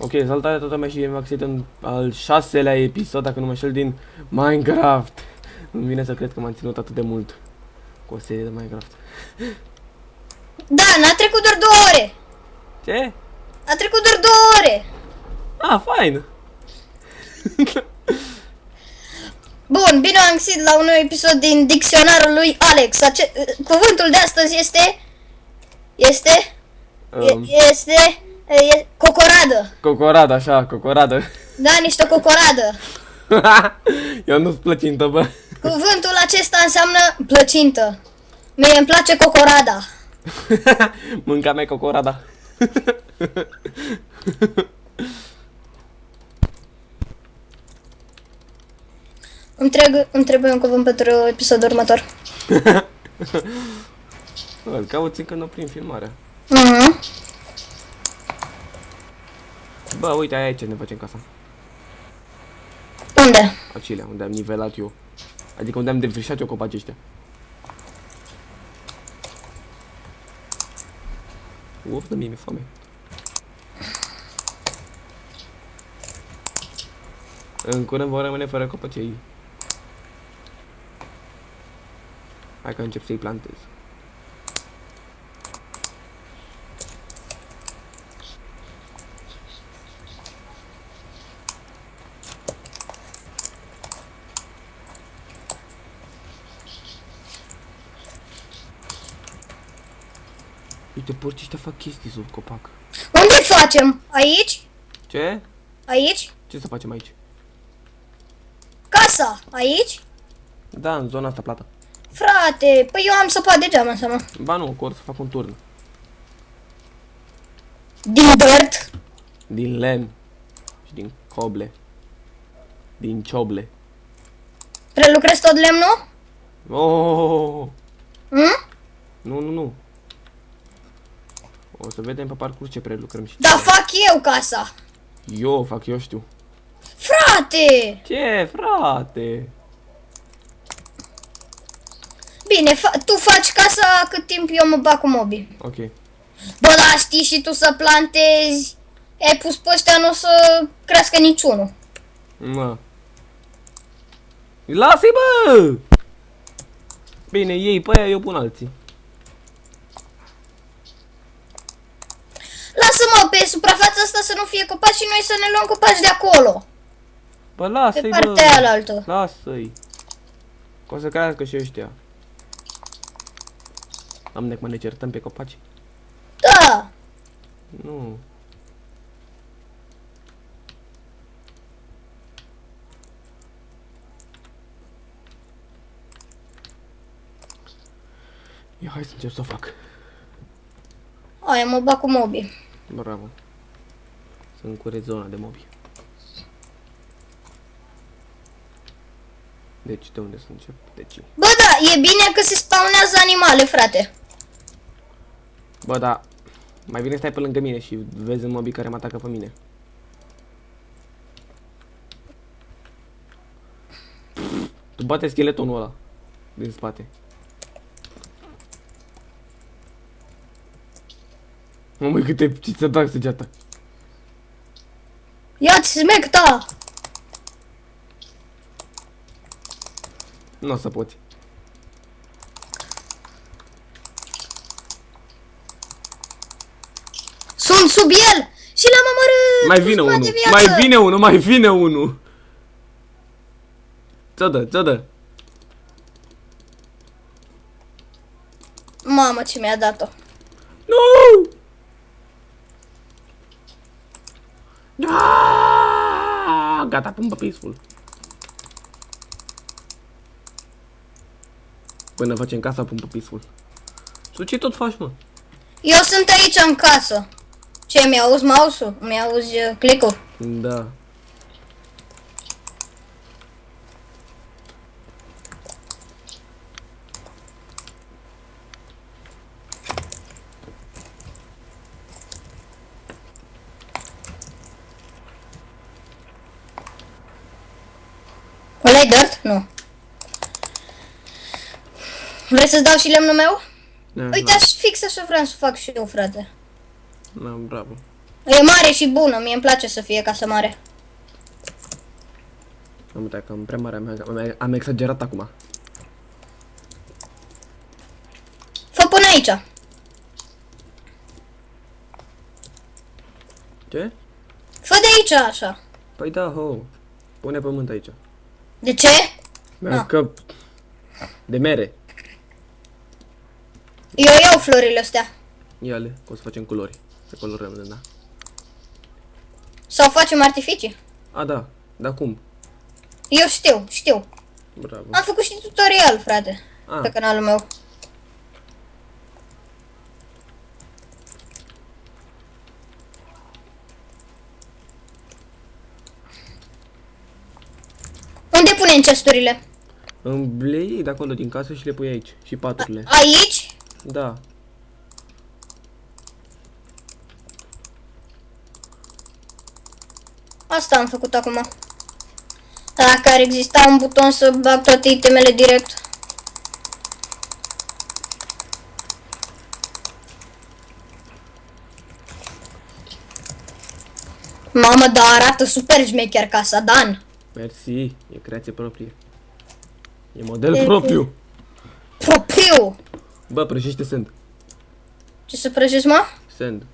Ok, salutare toată lumea și bine v-am găsit în al 6-lea episod, dacă nu mă șel, din Minecraft. Nu-mi vine să cred că m-am ținut atât de mult cu o serie de Minecraft. Da, n-a trecut doar 2 ore. Ce? A trecut doar 2 ore. Ah, fain! Bun, bine am găsit la un nou episod din dicționarul lui Alex. Cuvântul de astăzi este cocoradă. Cocoradă, așa, cocoradă. Da, niște cocoradă. Eu nu-s plăcintă, bă. Cuvântul acesta înseamnă plăcintă. Mie îmi place cocorada. Mânca mea cocorada. Îmi trebuie un cuvânt pentru episodul următor. Îl cauți încă nu prin filmarea. Bă, uite, aici ne facem casa. Unde? Acelea, unde am nivelat eu. Adică unde am defrișat eu copacii ăștia. Uf, de mie mi-e foame. În curând vor rămâne fără copacei. Hai că încep să-i plantez. Uite, porcii ăștia fac chestii sub copac. Unde facem? Aici? Ce? Aici? Ce să facem aici? Casa? Aici? Da, în zona asta plată. Frate, păi eu am săpat degeaba înseamnă. Ba nu, că or să fac un turn. Din dirt? Din lemn. Și din coble. Din cioble. Prelucrezi tot lemnul? Oh! Hm? Nu. O să vedem pe parcurs ce prelucrăm și Da, ce. fac eu casa. Eu o fac, eu știu. Frate! Ce, frate? Bine, tu faci casa cât timp eu mă bag cu mobii. Ok. Bă, da, știi și tu să plantezi. Ai pus pe ăștia, nu o să crească niciunul. Mă. Lasă-i, bă! Bine, ei pe aia, eu pun alții. Lasă-mă pe suprafața asta să nu fie copaci și noi să ne luăm copaci de acolo. Bă, lasă-i, Pe bă! partea aia. Lasă-i! Că o să crească și ăștia. Doamne, cum ne certăm pe copaci? Da. Nu. Ia, hai să încep să o fac. Aia, mă bag cu mobii. Bravo. Să încureți zona de mobi. Deci, de unde să încep? Deci. Bă, da, e bine că se spawnează animale, frate. Bă, da. Mai bine stai pe lângă mine și vezi în mobii care mă atacă pe mine. Tu bate scheletonul ăla din spate. Măi, câte ce să trag săgeata. Ia-ți smecta! Nu o să poți. Sunt sub el și l-am omorât. Mai vine unul. Mai vine unul, mai vine unul. Ță-dă. Mamă, ce mi-a dat-o. Nu! Ah, gata, pun pe peaceful. Până facem casa, pun pe peaceful. Tu ce tot faci, mă? Eu sunt aici în casă. Ce, mi-auzi mouse-ul? Mi-auzi click-ul? Da. Ăla-i dirt? Nu. Vrei să-ți dau și lemnul meu? Da, Uite, fix așa vreau să fac și eu, frate. da, bravo. E mare și bună, mie îmi place să fie casă mare. Am uitat că am prea mare, am exagerat acum. Fă până aici. Ce? Fă de aici așa. Păi da, ho. Pune pământ aici. De ce? Ah. Că... De mere. Eu iau florile astea. Ia-le, că o să facem culori. Să colorăm, da. Sau facem artificii. A, da. Dar cum? Eu știu. Bravo. Am făcut și tutorial, frate. Ah. Pe canalul meu. Unde punem chesturile? Le iei de acolo din casă și le pui aici. Și paturile. Aici? Da. Asta am făcut acum. Dacă ar exista un buton să bag toate itemele direct. Mamă, dar arată super șmecher casa, Dan. Mersi. E creație proprie. E model propriu. Propriu! Bă, prăjește sand. Ce să prăjesc, mă? Sand.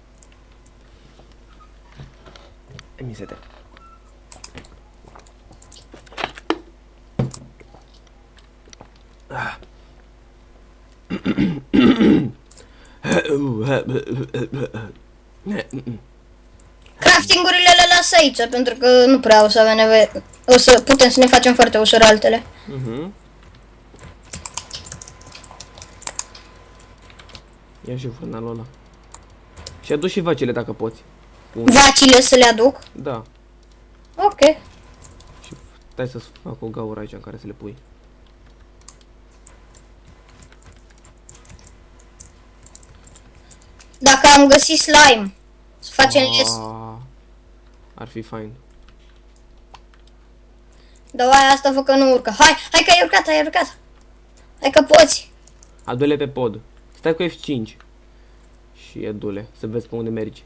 Mi se te. Craftingurile le las aici, pentru că nu prea o să avem nevoie. O să putem să ne facem foarte ușor altele. Ia și furnalul ăla. Și adu și vacile dacă poți. Vacile să le aduc? Da. Ok. Și stai să fac o gaură aici în care să le pui. Dacă am găsit slime, să facem les. Ar fi fain. Dar aia asta fă că nu urcă. Hai că ai urcat. Hai că poți. Adu-le pe pod. Stai cu F5. Și adu-le, să vezi pe unde mergi.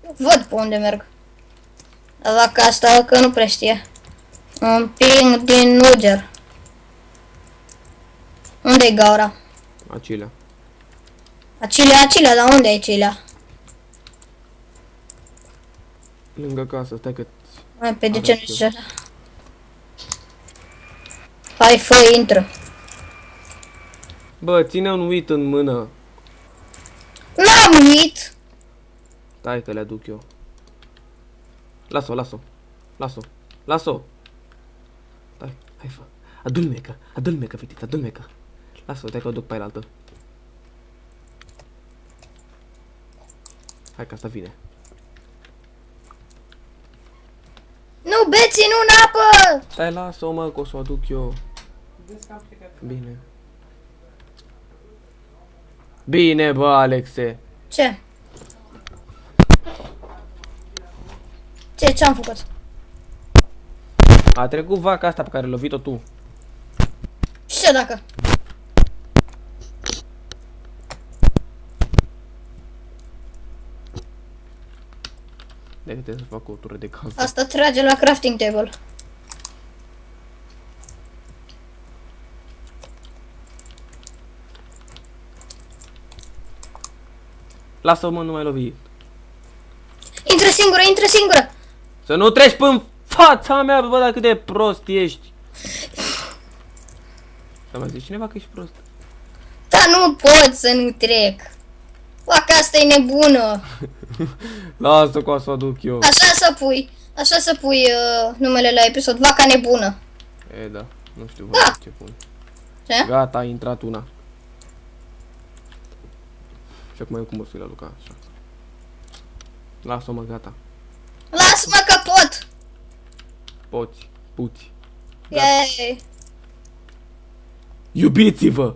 Văd pe unde merg. Dar dacă asta că nu prea știe. Un ping din Uger. Unde-i gaura? Acilea. Acilea, dar unde e Acilea? Lângă casă, stai că... Hai, pe de ce nu zici așa? Hai, fă, intră. Bă, ține un uit în mână. N-am uit! Stai că le aduc eu. Las-o. Stai, hai fă. Adu-l mecă, fetiță, adu-l mecă. Lasă-o, stai că o duc pe ailaltă. Hai că asta vine. Nu beți în apă! Stai, lasă-o mă, că o să o aduc eu. Bine. Bine, bă, Alexe. Ce? Ce-am făcut? A trecut vaca asta pe care l-ai lovit-o tu. Și ce dacă? De trebuie să fac o tură de casă. Asta trage la crafting table. Lasă-o mă, nu mai lovi. Intră singură! Să nu treci până fața mea, bă, dar cât de prost ești. S-a mai zis cineva că ești prost. Dar nu pot să nu trec. Vaca asta e nebună. Lasă-o că o să o duc eu. Așa să pui numele la episod, vaca nebună. E, da, nu știu Da. ce pun. Ce? Gata, a intrat una. Și acum eu cum o să-i la Luca, așa. Lasă-o mă, gata. Lasă-mă că pot. Poți, puți. Yay. Iubiți-vă!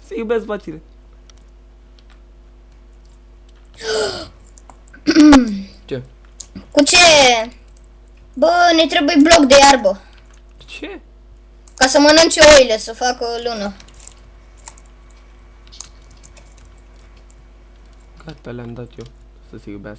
Se iubesc vacile. Ce? Cu ce? Bă, ne trebuie bloc de iarbă. Ce? Ca să mănânce oile, să facă o lună. Gata, le-am dat eu să se iubească.